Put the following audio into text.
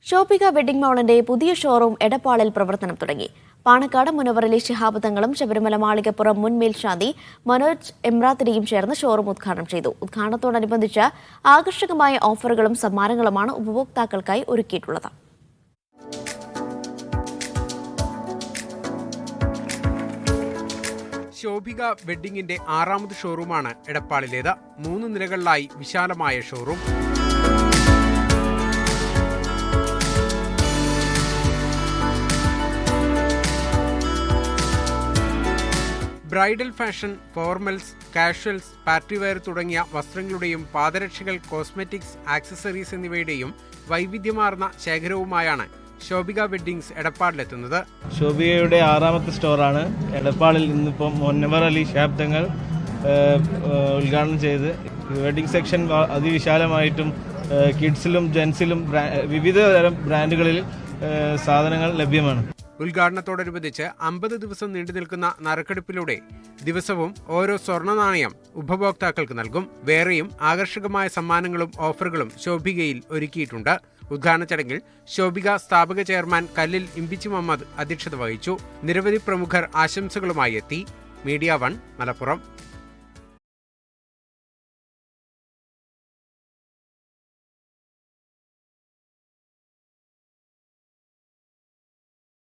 Shoppika wedding മാളിന്റെ പുതിയ showroom എടപ്പാളിൽ പ്രവർത്തനം തുടങ്ങി. പാണക്കാട് മുനവറലി ശിഹാബ് തങ്ങളും ശബരിമല മാളികപ്പുറം മുൻ മേൽശാന്തി മനോജ് എമ്രാത്തിരിയും ചേർന്ന് ഷോറൂം ഉദ്ഘാടനം ചെയ്തു. ഉദ്ഘാടനത്തോടനുബന്ധിച്ച് ആകർഷകമായ ഓഫറുകളും സമ്മാനങ്ങളുമാണ് ഉപഭോക്താക്കൾക്കായി ഒരുക്കിയിട്ടുള്ളത്. ശോഭിക വെഡ്ഡിംഗിന്റെ 6ാമത് ഷോറൂമാണ് എടപ്പാളിലേത്. 3 നിലകളിലായി വിശാലമായ showroom. Bridal fashion, formals, casuals, party wear തുടങ്ങിയ വസ്ത്രങ്ങളുടെയും പാദരക്ഷകൾ, കോസ്മെറ്റിക്സ്, ആക്സസറീസ് എന്നിവയുടെയും വൈവിധ്യമാർന്ന ശേഖരവുമായാണ് ശോഭിക വെഡ്ഡിങ്സ് എടപ്പാളിലെത്തുന്നത്. ശോഭികയുടെ 6ാമത്തെ സ്റ്റോറാണ് എടപ്പാളിൽ ഇന്നിപ്പം മുനവറലി ശിഹാബ് തങ്ങൾ ഉദ്ഘാടനം ചെയ്ത്. വെഡ്ഡിംഗ് സെക്ഷൻ അതിവിശാലമായിട്ടും കിഡ്സിലും ജെൻസിലും വിവിധ തരം ബ്രാൻഡുകളിൽ സാധനങ്ങൾ ലഭ്യമാണ്. ഉദ്ഘാടനത്തോടനുബന്ധിച്ച് 50 ദിവസം നീണ്ടു നിൽക്കുന്ന നറുക്കെടുപ്പിലൂടെ ദിവസവും ഓരോ സ്വർണ്ണ നാണയം ഉപഭോക്താക്കൾക്ക് നൽകും. വേറെയും ആകർഷകമായ സമ്മാനങ്ങളും ഓഫറുകളും ശോഭികയിൽ ഒരുക്കിയിട്ടുണ്ട്. ഉദ്ഘാടന ചടങ്ങിൽ ശോഭിക സ്ഥാപക ചെയർമാൻ കല്ലിൽ ഇമ്പിച്ചി മുഹമ്മദ് അധ്യക്ഷത വഹിച്ചു. നിരവധി പ്രമുഖർ ആശംസകളുമായി എത്തി. മീഡിയ 1 മലപ്പുറം.